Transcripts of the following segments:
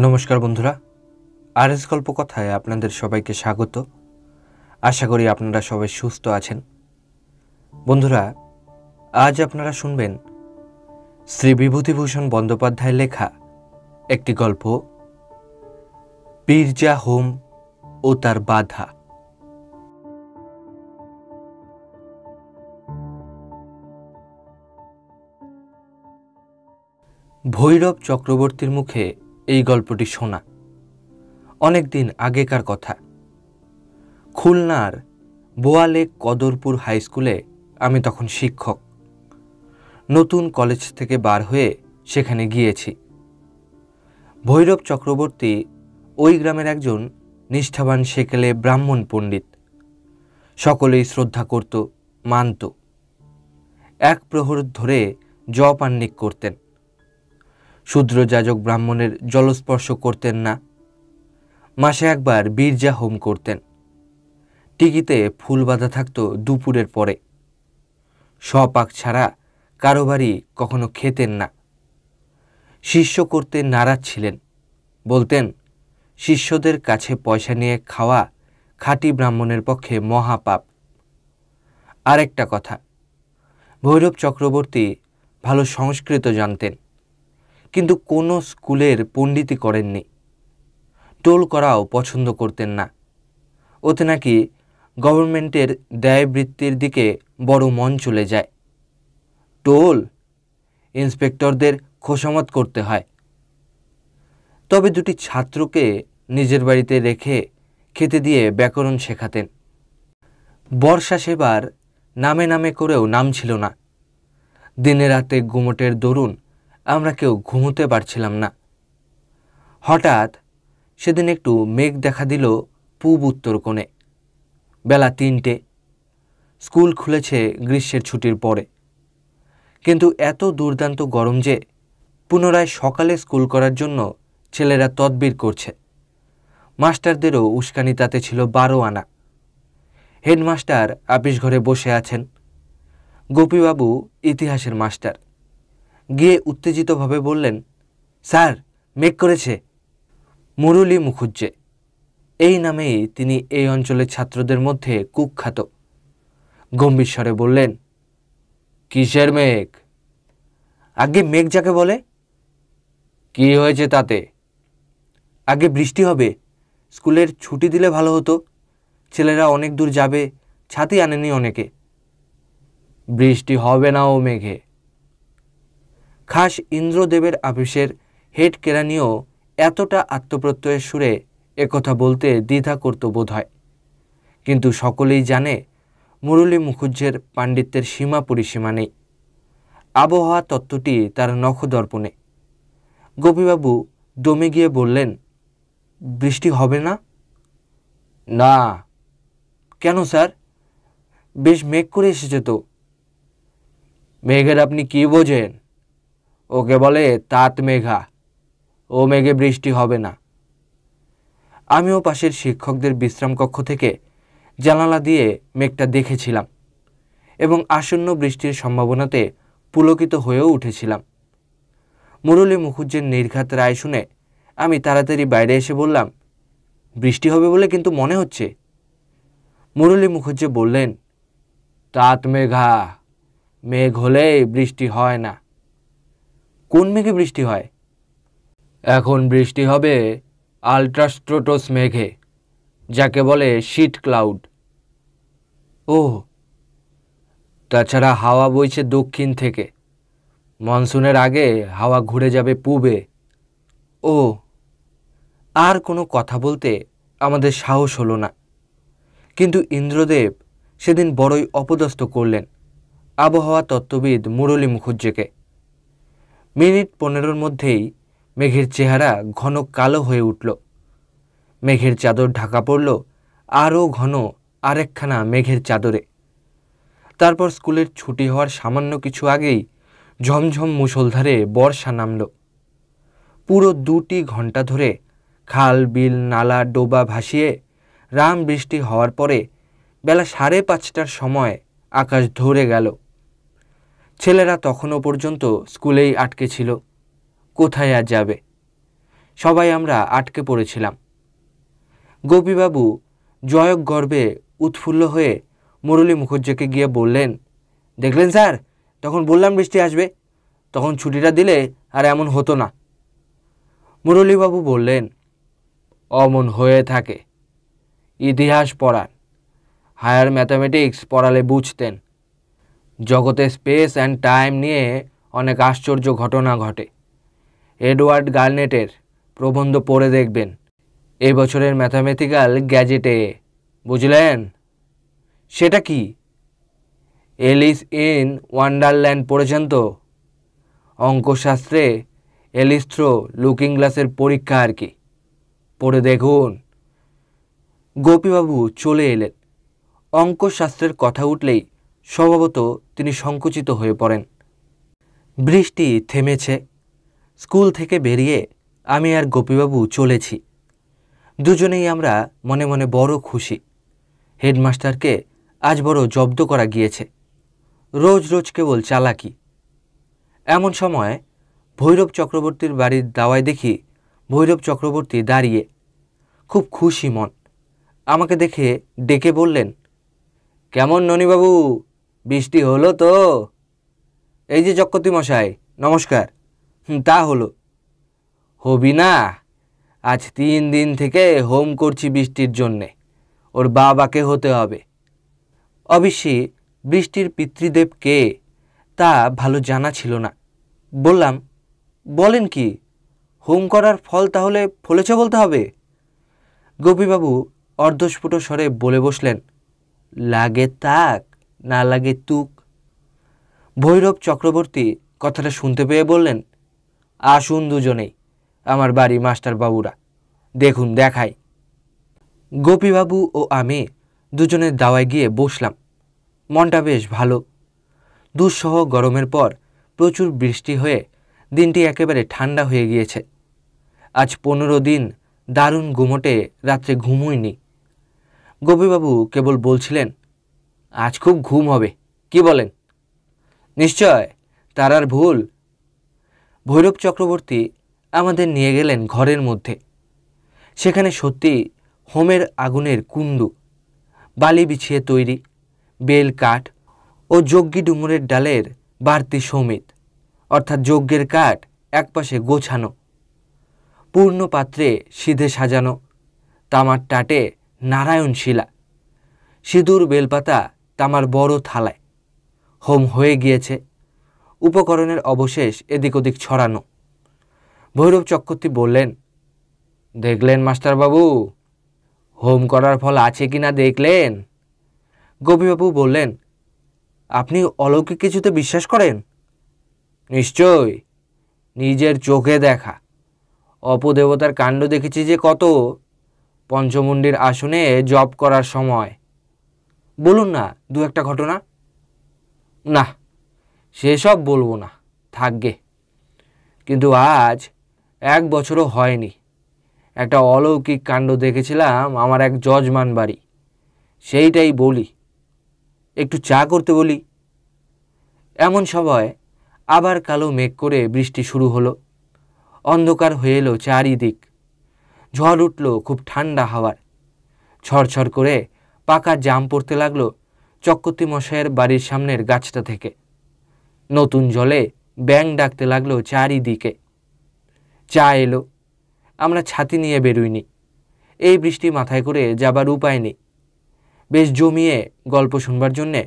নমস্কার বন্ধুরা, আরএস গল্প কথায় আপনাদের সবাইকে স্বাগত। আশা করি আপনারা সবাই সুস্থ আছেন। বন্ধুরা, আজ আপনারা শুনবেন শ্রী বিভূতিভূষণ বন্দ্যোপাধ্যায়ের লেখা একটি গল্প, বীরজা হোম ও তার বাধা। ভৈরব চক্রবর্তীর মুখে এই গল্পটি শোনা। অনেক দিন আগেকার কথা। খুলনার বোয়ালে কদরপুর হাই স্কুলে আমি তখন শিক্ষক। নতুন কলেজ থেকে বার হয়ে সেখানে গিয়েছি। ভৈরব চক্রবর্তী ওই গ্রামের একজন নিষ্ঠাবান সেকেলে ব্রাহ্মণ পণ্ডিত। সকলেই শ্রদ্ধা করত, মানত। এক প্রহর ধরে জপ আহ্নিক করতেন। শূদ্রযাজক ব্রাহ্মণের জলস্পর্শ করতেন না। মাসে একবার বীরজা হোম করতেন। টিকিতে ফুল বাঁধা থাকত দুপুরের পরে। স্বপাক ছাড়া কারো বাড়ি কখনো খেতেন না। শিষ্য করতে নারাজ ছিলেন। বলতেন, শিষ্যদের কাছে পয়সা নিয়ে খাওয়া খাঁটি ব্রাহ্মণের পক্ষে মহাপাপ। আরেকটা কথা, ভৈরব চক্রবর্তী ভালো সংস্কৃত জানতেন, কিন্তু কোনো স্কুলের পণ্ডিতি করেননি। টোল করাও পছন্দ করতেন না। ওতে নাকি গভর্নমেন্টের দায়বৃত্তির দিকে বড় মন চলে যায়। টোল ইন্সপেক্টরদের খোসামত করতে হয়। তবে দুটি ছাত্রকে নিজের বাড়িতে রেখে খেতে দিয়ে ব্যাকরণ শেখাতেন। বর্ষা সেবার নামে নামে করেও নাম ছিল না। দিনে রাতে গুমোটের দরুন আমরা কেউ ঘুমোতে পারছিলাম না। হঠাৎ সেদিন একটু মেঘ দেখা দিল পূব উত্তর কোণে। বেলা ৩টে। স্কুল খুলেছে গ্রীষ্মের ছুটির পরে। কিন্তু এত দুর্দান্ত গরম যে পুনরায় সকালে স্কুল করার জন্য ছেলেরা তদবির করছে। মাস্টারদেরও উস্কানি তাতে ছিল ১২ আনা। হেডমাস্টার আপিস ঘরে বসে আছেন। গোপীবাবু ইতিহাসের মাস্টার গিয়ে উত্তেজিতভাবে বললেন, স্যার, মেঘ করেছে। মুরলী মুখুজ্জে, এই নামেই তিনি এই অঞ্চলের ছাত্রদের মধ্যে কুখ্যাত। গম্ভীর স্বরে বললেন, কিসের মেঘ? আগে মেঘ যাকে বলে। কি হয়েছে তাতে? আগে বৃষ্টি হবে, স্কুলের ছুটি দিলে ভালো হতো। ছেলেরা অনেক দূর যাবে, ছাতি আনেনি অনেকে। বৃষ্টি হবে না ও মেঘে। খাস ইন্দ্রদেবের আপিসের হেড কেরানিও এতটা আত্মপ্রত্যয়ের সুরে একথা বলতে দ্বিধা করত বোধ হয়। কিন্তু সকলেই জানে মুরলী মুখুজ্জের পাণ্ডিত্যের সীমা পরিসীমা নেই। আবহাওয়া তত্ত্বটি তার নখদর্পণে। গোপীবাবু দমে গিয়ে বললেন, বৃষ্টি হবে না? না। কেন স্যার? বেশ মেঘ করে এসেছে তো। মেঘের আপনি কি বোঝেন? ওকে বলে তাঁত মেঘা। ও মেঘে বৃষ্টি হবে না। আমিও পাশের শিক্ষকদের বিশ্রাম কক্ষ থেকে জানালা দিয়ে মেঘটা দেখেছিলাম এবং আসন্ন বৃষ্টির সম্ভাবনাতে পুলকিত হয়েও উঠেছিলাম। মুরলী মুখুজ্জের নির্ঘাত রায় শুনে আমি তাড়াতাড়ি বাইরে এসে বললাম, বৃষ্টি হবে বলে কিন্তু মনে হচ্ছে। মুরলী মুখুজ্জে বললেন, তাঁত মেঘা। মেঘ হলেই বৃষ্টি হয় না। কোন মেঘে বৃষ্টি হয়? এখন বৃষ্টি হবে আল্ট্রাস্ট্রোটোস মেঘে, যাকে বলে শিট ক্লাউড। ও, তাছাড়া হাওয়া বইছে দক্ষিণ থেকে। মনসুনের আগে হাওয়া ঘুরে যাবে পূবে। ও, আর কোনো কথা বলতে আমাদের সাহস হলো না। কিন্তু ইন্দ্রদেব সেদিন বড়ই অপদস্থ করলেন আবহাওয়া তত্ত্ববিদ মুরলী মুখুজ্জেকে। মিনিট ১৫-র মধ্যেই মেঘের চেহারা ঘন কালো হয়ে উঠল। মেঘের চাদর ঢাকা পড়ল আরও ঘন আরেকখানা মেঘের চাদরে। তারপর স্কুলের ছুটি হওয়ার সামান্য কিছু আগেই ঝমঝম মুষলধারে বর্ষা নামল। পুরো ২টি ঘন্টা ধরে খাল, বিল, নালা, ডোবা ভাসিয়ে রাম বৃষ্টি হওয়ার পরে বেলা ৫:৩০টার সময় আকাশ ধরে গেল। ছেলেরা তখনও পর্যন্ত স্কুলেই আটকে ছিল। কোথায় আর যাবে? সবাই আমরা আটকে পড়েছিলাম। গোপীবাবু জয়ক গর্বে উৎফুল্ল হয়ে মুরলী মুখুজ্জেকে গিয়ে বললেন, দেখলেন স্যার, তখন বললাম বৃষ্টি আসবে, তখন ছুটিটা দিলে আর এমন হতো না। মুরলীবাবু বললেন, অমন হয়ে থাকে। ইতিহাস পড়ান, হায়ার ম্যাথামেটিক্স পড়ালে বুঝতেন। জগতে স্পেস অ্যান্ড টাইম নিয়ে অনেক আশ্চর্য ঘটনা ঘটে। এডওয়ার্ড গার্নেটের প্রবন্ধ পড়ে দেখবেন এই বছরের ম্যাথামেটিক্যাল গ্যাজেটে, বুঝলেন? সেটা কি? এলিস ইন ওয়ান্ডারল্যান্ড পড়েছেন তো? অঙ্কশাস্ত্রে এলিস থ্রো লুকিং গ্লাসের পরীক্ষা আর কি, পড়ে দেখুন। গোপীবাবু চলে এলেন। অঙ্কশাস্ত্রের কথা উঠলেই স্বভাবত তিনি সংকুচিত হয়ে পড়েন। বৃষ্টি থেমেছে। স্কুল থেকে বেরিয়ে আমি আর গোপীবাবু চলেছি। দুজনেই আমরা মনে মনে বড় খুশি। হেডমাস্টারকে আজ বড় জব্দ করা গিয়েছে। রোজ রোজ কেবল চালাকি। এমন সময় ভৈরব চক্রবর্তীর বাড়ির দাওয়ায় দেখি ভৈরব চক্রবর্তী দাঁড়িয়ে, খুব খুশি মন। আমাকে দেখে ডেকে বললেন, কেমন ননীবাবু, বৃষ্টি হলো তো? এই যে চক্রবর্তী মশাই, নমস্কার। তা হলো। হবি না? আজ 3 দিন থেকে হোম করছি বৃষ্টির জন্যে, ওর বাবাকে হতে হবে। অবশ্যই বৃষ্টির পিতৃদেব কে তা ভালো জানা ছিল না। বললাম, বলেন কি, হোম করার ফল তাহলে ফলেছে বলতে হবে? গোপীবাবু অর্ধস্ফুট স্বরে বলে বসলেন, লাগে তাক, না লাগে তুক। ভৈরব চক্রবর্তী কথাটা শুনতে পেয়ে বললেন, আসুন দুজনেই আমার বাড়ি মাস্টার বাবুরা, দেখুন দেখাই। গোপীবাবু ও আমি দুজনের দাওয়ায় গিয়ে বসলাম। মনটা বেশ ভালো। দুঃসহ গরমের পর প্রচুর বৃষ্টি হয়ে দিনটি একেবারে ঠান্ডা হয়ে গিয়েছে। আজ 15 দিন দারুণ গুমোটে রাত্রে ঘুমোইনি। গোপীবাবু কেবল বলছিলেন, আজ খুব ঘুম হবে, কি বলেন? নিশ্চয়, তার আর ভুল। ভৈরব চক্রবর্তী আমাদের নিয়ে গেলেন ঘরের মধ্যে। সেখানে সত্যি হোমের আগুনের কুণ্ডু, বালি বিছিয়ে তৈরি, বেল কাঠ ও যজ্ঞী ডুমুরের ডালের বাড়তি সমিত, অর্থাৎ যজ্ঞের কাঠ একপাশে গোছানো, পূর্ণ পাত্রে সিধে সাজানো, তামার টাটে নারায়ণ শিলা, সিঁদুর বেলপাতা তামার বড় থালায়। হোম হয়ে গিয়েছে, উপকরণের অবশেষ এদিক ওদিক ছড়ানো। ভৈরব চক্রবর্তী বললেন, দেখলেন মাস্টারবাবু, হোম করার ফল আছে কি না দেখলেন? গোপীবাবু বললেন, আপনি অলৌকিক কিছুতে বিশ্বাস করেন? নিশ্চয়, নিজের চোখে দেখা। অপদেবতার কাণ্ড দেখেছি যে কত, পঞ্চমুণ্ডির আসনে জপ করার সময়। বলুন না দু একটা ঘটনা। না, সেসব বলবো না, থাকবে। কিন্তু আজ 1 বছরও হয়নি একটা অলৌকিক কাণ্ড দেখেছিলাম আমার এক যজমান বাড়ি, সেইটাই বলি। একটু চা করতে বলি। এমন সময় আবার কালো মেঘ করে বৃষ্টি শুরু হলো। অন্ধকার হয়ে এলো চারিদিক। ঝড় উঠল খুব ঠান্ডা হাওয়ার। ছড়ছড় করে পাকা জাম পড়তে লাগলো চক্রবর্তী মশাইয়ের বাড়ির সামনের গাছটা থেকে। নতুন জলে ব্যাঙ ডাকতে লাগলো চারিদিকে। চা এলো। আমরা ছাতি নিয়ে বেরোইনি, এই বৃষ্টি মাথায় করে যাবার উপায় নেই। বেশ জমিয়ে গল্প শুনবার জন্যে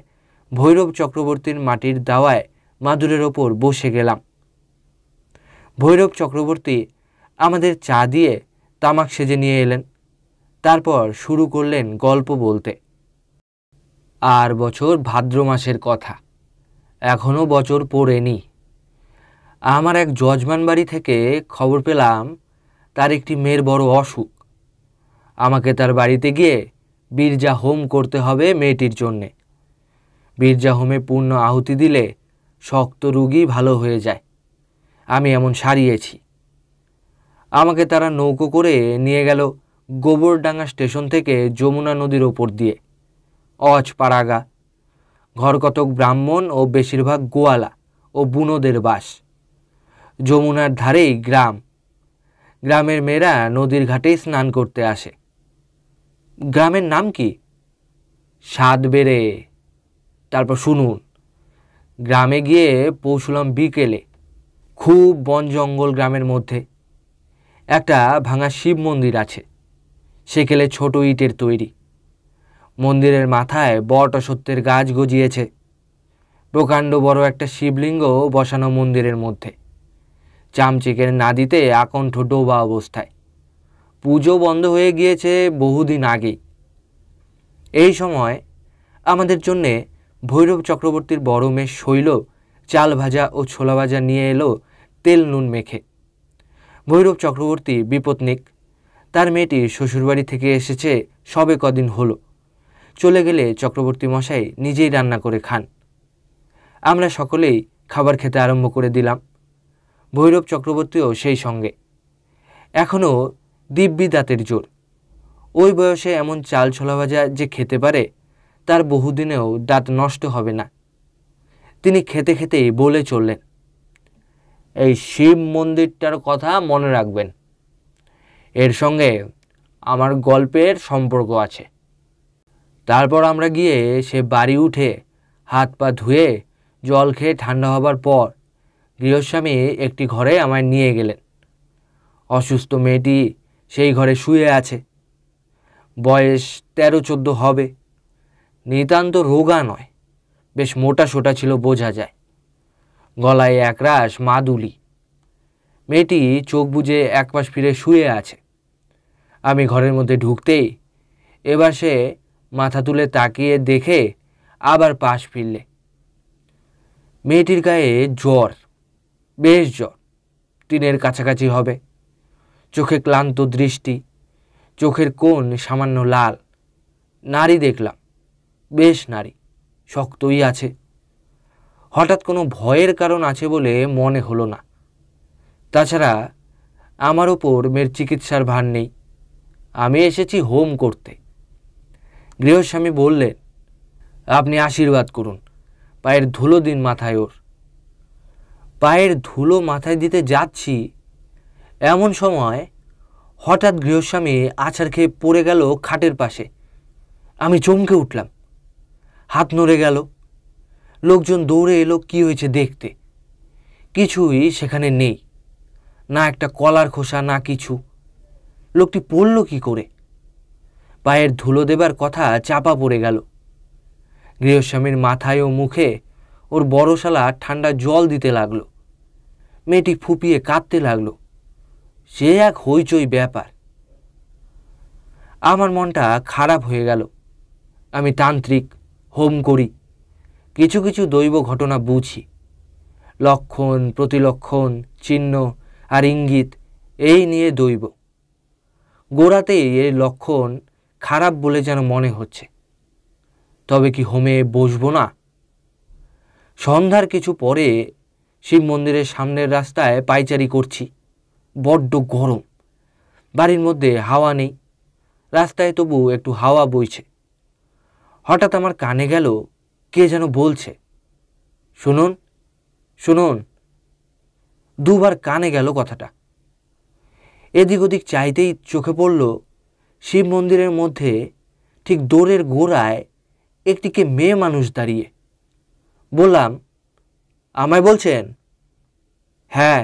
ভৈরব চক্রবর্তীর মাটির দাওয়ায় মাদুরের ওপর বসে গেলাম। ভৈরব চক্রবর্তী আমাদের চা দিয়ে তামাক সেজে নিয়ে এলেন। তারপর শুরু করলেন গল্প বলতে। আর বছর ভাদ্র মাসের কথা, এখনও বছর পড়েনি। আমার এক যজমান বাড়ি থেকে খবর পেলাম তার একটি মেয়ের বড় অসুখ। আমাকে তার বাড়িতে গিয়ে বীর্যা হোম করতে হবে মেয়েটির জন্যে। বীর্যা হোমে পূর্ণ আহুতি দিলে শক্ত রোগী ভালো হয়ে যায়, আমি এমন সারিয়েছি। আমাকে তারা নৌকো করে নিয়ে গেল গোবরডাঙ্গা স্টেশন থেকে যমুনা নদীর ওপর দিয়ে। অজপাড়াগা, ঘর কতক ব্রাহ্মণ ও বেশিরভাগ গোয়ালা ও বুনোদের বাস। যমুনার ধারেই গ্রাম। গ্রামের মেয়েরা নদীর ঘাটেই স্নান করতে আসে। গ্রামের নাম কি? সাতবেড়ে। তারপর শুনুন, গ্রামে গিয়ে পৌঁছলাম বিকেলে। খুব বন জঙ্গল গ্রামের মধ্যে। একটা ভাঙা শিব মন্দির আছে, সেকেলে ছোট ইটের তৈরি। মন্দিরের মাথায় বট অশ্বত্থের গাছ গজিয়েছে। প্রকাণ্ড বড় একটা শিবলিঙ্গ বসানো মন্দিরের মধ্যে, চামচিকের নাদিতে আকণ্ঠ ডোবা অবস্থায়। পুজো বন্ধ হয়ে গিয়েছে বহুদিন আগেই। এই সময় আমাদের জন্যে ভৈরব চক্রবর্তীর বড় মেয়ে শৈল চাল ভাজা ও ছোলা ভাজা নিয়ে এলো তেল নুন মেখে। ভৈরব চক্রবর্তী বিপত্নিক। তার মেয়েটি শ্বশুরবাড়ি থেকে এসেছে সবে কদিন হলো। চলে গেলে চক্রবর্তী মশাই নিজেই রান্না করে খান। আমরা সকলেই খাবার খেতে আরম্ভ করে দিলাম, ভৈরব চক্রবর্তীও সেই সঙ্গে। এখনও দিব্যি দাঁতের জোর। ওই বয়সে এমন চাল ছোলা ভাজা যে খেতে পারে, তার বহুদিনেও দাঁত নষ্ট হবে না। তিনি খেতে খেতেই বলে চললেন, এই শিব মন্দিরটার কথা মনে রাখবেন, এর সঙ্গে আমার গল্পের সম্পর্ক আছে। তারপর আমরা গিয়ে সে বাড়ি উঠে হাত পা ধুয়ে জল খেয়ে ঠান্ডা হবার পর গৃহস্বামী একটি ঘরে আমায় নিয়ে গেলেন। অসুস্থ মেয়েটি সেই ঘরে শুয়ে আছে। বয়স 13-14 হবে। নিতান্ত রোগা নয়, বেশ মোটা সোটা ছিল বোঝা যায়। গলায় একরাশ মাদুলি। মেয়েটি চোখ বুজে একপাশ ফিরে শুয়ে আছে। আমি ঘরের মধ্যে ঢুকতেই এবার সে মাথা তুলে তাকিয়ে দেখে আবার পাশ ফিরলে। মেয়েটির গায়ে জ্বর, বেশ জ্বর, 3-এর কাছাকাছি হবে। চোখে ক্লান্ত দৃষ্টি, চোখের কোণ সামান্য লাল। নারী দেখলাম, বেশ নারী, শক্তই আছে। হঠাৎ কোনো ভয়ের কারণ আছে বলে মনে হলো না। তাছাড়া আমার ওপর মেয়ের চিকিৎসার ভার নেই। আমি এসেছি হোম করতে। গৃহস্বামী বললেন, আপনি আশীর্বাদ করুন, পায়ের ধুলো দিন মাথায় ওর। পায়ের ধুলো মাথায় দিতে যাচ্ছি, এমন সময় হঠাৎ গৃহস্বামী আছাড় খেয়ে পড়ে গেল খাটের পাশে। আমি চমকে উঠলাম, হাত নড়ে গেল। লোকজন দৌড়ে এলো কি হয়েছে দেখতে। কিছুই সেখানে নেই, না একটা কলার খোসা, না কিছু। লোকটি পড়ল কি করে? পায়ের ধুলো দেবার কথা চাপা পড়ে গেল। গৃহস্বামীর মাথায় ও মুখে ওর বড় শালা ঠান্ডা জল দিতে লাগলো। মেয়েটি ফুপিয়ে কাঁদতে লাগলো। সে এক হইচই ব্যাপার। আমার মনটা খারাপ হয়ে গেল। আমি তান্ত্রিক, হোম করি, কিছু কিছু দৈব ঘটনা বুঝি। লক্ষণ, প্রতিলক্ষণ, চিহ্ন আর ইঙ্গিত, এই নিয়ে দৈব। গোড়াতেই এই লক্ষণ খারাপ বলে যেন মনে হচ্ছে। তবে কি হোমে বসবো না? সন্ধ্যার কিছু পরে শিব মন্দিরের সামনের রাস্তায় পায়চারি করছি। বড্ড গরম, বাড়ির মধ্যে হাওয়া নেই, রাস্তায় তবু একটু হাওয়া বইছে। হঠাৎ আমার কানে গেল কে যেন বলছে, শুনুন শুনুন। দুবার কানে গেল কথাটা। এদিক ওদিক চাইতেই চোখে পড়ল শিব মন্দিরের মধ্যে ঠিক দোরের গোড়ায় একটিকে মেয়ে মানুষ দাঁড়িয়ে। বললাম, আমায় বলছেন? হ্যাঁ।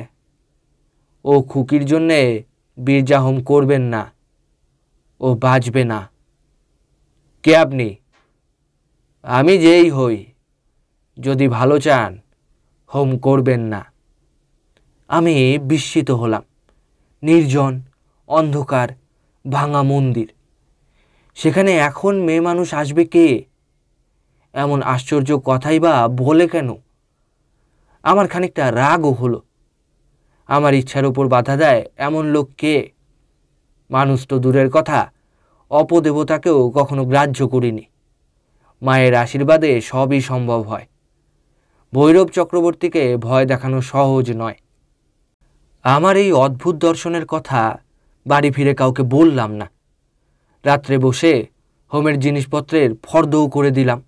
ও খুকির জন্যে বীর্যা হোম করবেন না, ও বাঁচবে না। কে আপনি? আমি যেই হই, যদি ভালো চান হোম করবেন না। আমি বিস্মিত হলাম। নির্জন, অন্ধকার, ভাঙা মন্দির, সেখানে এখন মেয়ে মানুষ আসবে কে? এমন আশ্চর্য কথাই বা বলে কেন? আমার খানিকটা রাগও হলো। আমার ইচ্ছার উপর বাধা দেয় এমন লোক কে? মানুষ তো দূরের কথা, অপদেবতাকেও কখনো গ্রাহ্য করিনি। মায়ের আশীর্বাদে সবই সম্ভব হয়। ভৈরব চক্রবর্তীকে ভয় দেখানো সহজ নয়। আমার এই অদ্ভুত দর্শনের কথা বাড়ি ফিরে কাউকে বললাম না। রাত্রে বসে হোমের জিনিসপত্রের ফর্দও করে দিলাম।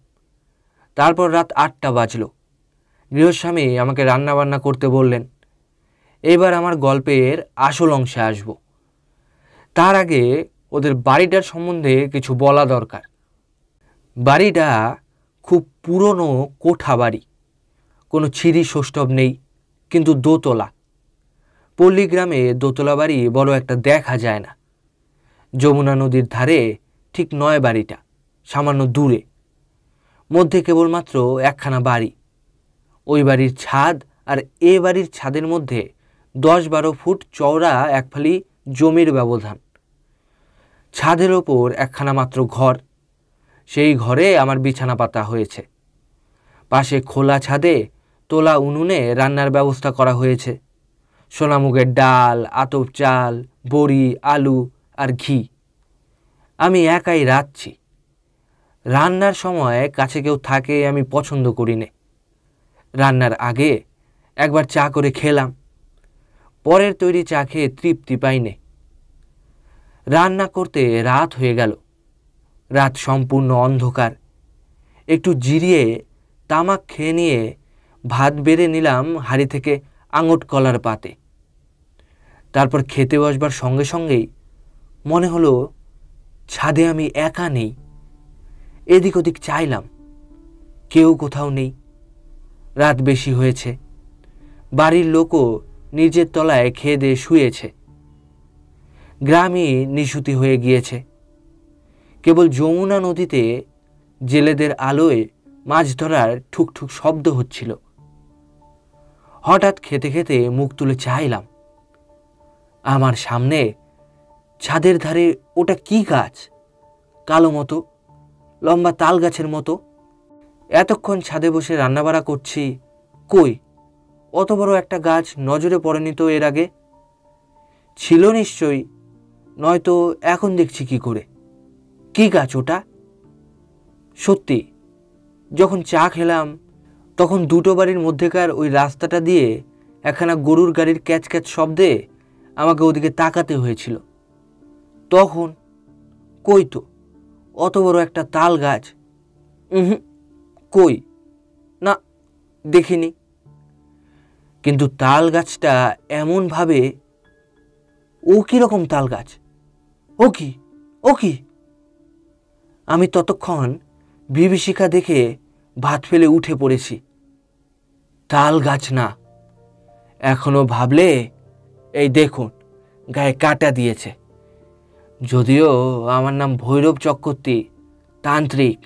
তারপর রাত 8টা বাজল। গৃহস্বামী আমাকে রান্নাবান্না করতে বললেন। এবার আমার গল্পের আসল অংশে আসব। তার আগে ওদের বাড়িটার সম্বন্ধে কিছু বলা দরকার। বাড়িটা খুব পুরনো কোঠা বাড়ি, কোনো ছিঁড়ি সৌষ্ঠব নেই, কিন্তু দোতলা। পল্লীগ্রামে দোতলা বাড়ি বড় একটা দেখা যায় না। যমুনা নদীর ধারে ঠিক নয় বাড়িটা, সামান্য দূরে। মধ্যে কেবলমাত্র একখানা বাড়ি। ওই বাড়ির ছাদ আর এ বাড়ির ছাদের মধ্যে 10-12 ফুট চওড়া এক ফালি জমির ব্যবধান। ছাদের ওপর একখানা মাত্র ঘর, সেই ঘরে আমার বিছানা পাতা হয়েছে। পাশে খোলা ছাদে তোলা উনুনে রান্নার ব্যবস্থা করা হয়েছে। সোনামুগের ডাল, আতপ চাল, বড়ি, আলু আর ঘি। আমি একাই রাঁধছি। রান্নার সময় কাছে কেউ থাকে আমি পছন্দ করি নে। রান্নার আগে একবার চা করে খেলাম, পরের তৈরি চা খেয়ে তৃপ্তি পাইনে। রান্না করতে রাত হয়ে গেল। রাত সম্পূর্ণ অন্ধকার। একটু জিরিয়ে তামাক খেয়ে নিয়ে ভাত বেড়ে নিলাম হাঁড়ি থেকে আঙট কলার পাতে। তারপর খেতে বসবার সঙ্গে সঙ্গেই মনে হলো ছাদে আমি একা নেই। এদিক ওদিক চাইলাম, কেউ কোথাও নেই। রাত বেশি হয়েছে, বাড়ির লোকও নিজের তলায় খেয়ে দিয়ে শুয়েছে। গ্রামই নিশুতি হয়ে গিয়েছে। কেবল যমুনা নদীতে জেলেদের আলোয় মাছ ধরার ঠুকঠুক শব্দ হচ্ছিল। হঠাৎ খেতে খেতে মুখ তুলে চাইলাম, আমার সামনে ছাদের ধারে ওটা কি গাছ? কালো মতো, লম্বা তাল গাছের মতো। এতক্ষণ ছাদে বসে রান্নাবাড়া করছি, কই অত বড় একটা গাছ নজরে পড়েনি তো এর আগে। ছিল নিশ্চয়ই, নয়তো এখন দেখছি কি করে। কি গাছ ওটা? সত্যি, যখন চা খেলাম তখন দুটো বাড়ির মধ্যেকার ওই রাস্তাটা দিয়ে একখানা গরুর গাড়ির ক্যাচ ক্যাচ শব্দে আমাকে ওদিকে তাকাতে হয়েছিল। তখন কই তো অত বড় একটা তাল গাছ। কই না, দেখিনি। কিন্তু তাল গাছটা এমনভাবে, ও কীরকম তাল গাছ? ও কি, ও কি? আমি ততক্ষণ বিভীষিকা দেখে ভাত ফেলে উঠে পড়েছি। তাল গাছ না, এখনো ভাবলে এই দেখুন গায়ে কাটা দিয়েছে। যদিও আমার নাম ভৈরব চক্রবর্তী, তান্ত্রিক।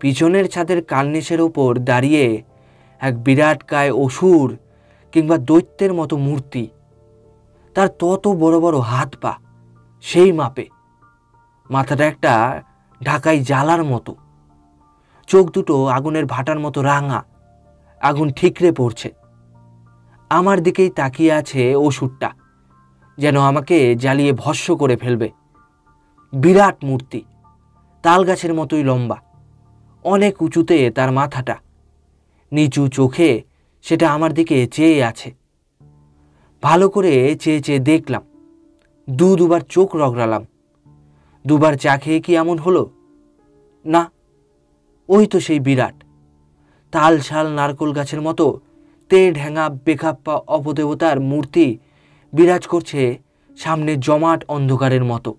পিছনের ছাদের কার্নিশের ওপর দাঁড়িয়ে এক বিরাটকায় অসুর কিংবা দৈত্যের মতো মূর্তি। তার তত বড় বড় হাত পা, সেই মাপে। মাথাটা একটা ঢাকাই জ্বালার মতো। চোখ দুটো আগুনের ভাটার মতো রাঙা, আগুন ঠিকরে পড়ছে। আমার দিকেই তাকিয়ে আছে অসুরটা, যেন আমাকে জ্বালিয়ে ভস্ম করে ফেলবে। বিরাট মূর্তি, তাল গাছের মতোই লম্বা, অনেক উঁচুতে তার মাথাটা। নিচু চোখে সেটা আমার দিকে চেয়ে আছে। ভালো করে চেয়ে চেয়ে দেখলাম, দুবার চোখ রগড়ালাম। দুবার চা খেয়ে কি এমন হলো? না, ওই তো সেই বিরাট তাল শাল নারকোল গাছের মতো তে ঢ্যাঙা বেখাপ্পা অপদেবতার মূর্তি বিরাজ করছে সামনে জমাট অন্ধকারের মতো।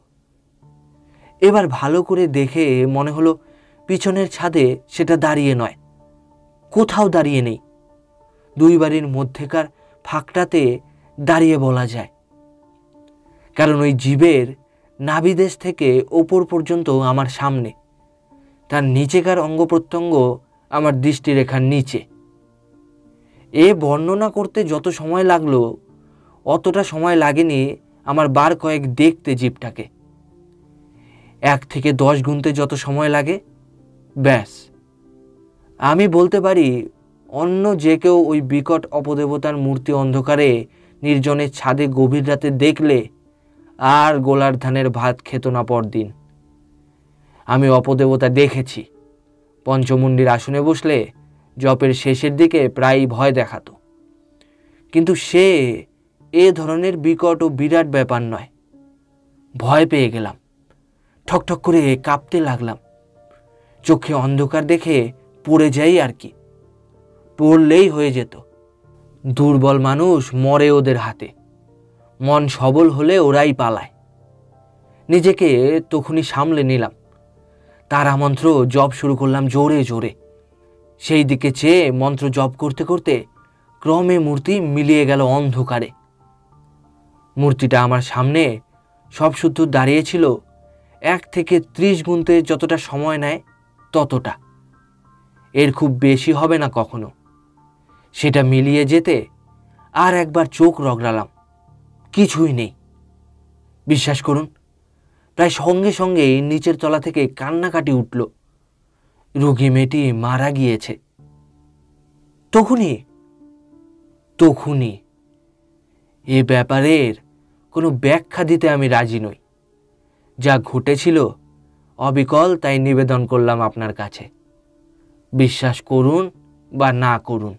এবার ভালো করে দেখে মনে হলো পিছনের ছাদে সেটা দাঁড়িয়ে নয়, কোথাও দাঁড়িয়ে নেই। দুই বাড়ির মধ্যেকার ফাঁকটাতে দাঁড়িয়ে বলা যায়, কারণ ওই জীবের নাভিদেশ থেকে ওপর পর্যন্ত আমার সামনে, তার নিচেকার অঙ্গ প্রত্যঙ্গ আমার দৃষ্টিরেখার নিচে। এ বর্ণনা করতে যত সময় লাগলো অতটা সময় লাগেনি আমার বার কয়েক দেখতে জীবটাকে। 1 থেকে 10 গুনতে যত সময় লাগে, ব্যাস। আমি বলতে পারি অন্য যে কেউ ওই বিকট অপদেবতার মূর্তি অন্ধকারে নির্জনের ছাদে গভীর রাতে দেখলে আর গোলার ধানের ভাত খেত না পরদিন। আমি অপদেবতা দেখেছি। পঞ্চমুণ্ডির আসনে বসলে জপের শেষের দিকে প্রায়ই ভয় দেখাতো, কিন্তু সে এ ধরনের বিকট ও বিরাট ব্যাপার নয়। ভয় পেয়ে গেলাম, ঠকঠক করে কাঁপতে লাগলাম। চোখে অন্ধকার দেখে পড়ে যাই আর কি, পড়লেই হয়ে যেত। দুর্বল মানুষ মরে ওদের হাতে, মন সবল হলে ওরাই পালায়। নিজেকে তখনই সামলে নিলাম। তারা মন্ত্র জপ শুরু করলাম জোরে জোরে। সেই দিকে চেয়ে মন্ত্র জপ করতে করতে ক্রমে মূর্তি মিলিয়ে গেল অন্ধকারে। মূর্তিটা আমার সামনে সবসুদ্ধ দাঁড়িয়েছিল 1 থেকে 30 গুনতে যতটা সময় নেয় ততটা, এর খুব বেশি হবে না কখনো। সেটা মিলিয়ে যেতে আর একবার চোখ রগড়ালাম, কিছুই নেই। বিশ্বাস করুন, প্রায় সঙ্গে সঙ্গেই নিচের তলা থেকে কান্নাকাটি উঠল। রোগী মেয়েটি মারা গিয়েছে। তখনই এ ব্যাপারের কোনো ব্যাখ্যা দিতে আমি রাজি নই। যা ঘটেছিল অবিকল তাই নিবেদন করলাম আপনার কাছে। বিশ্বাস করুন বা না করুন।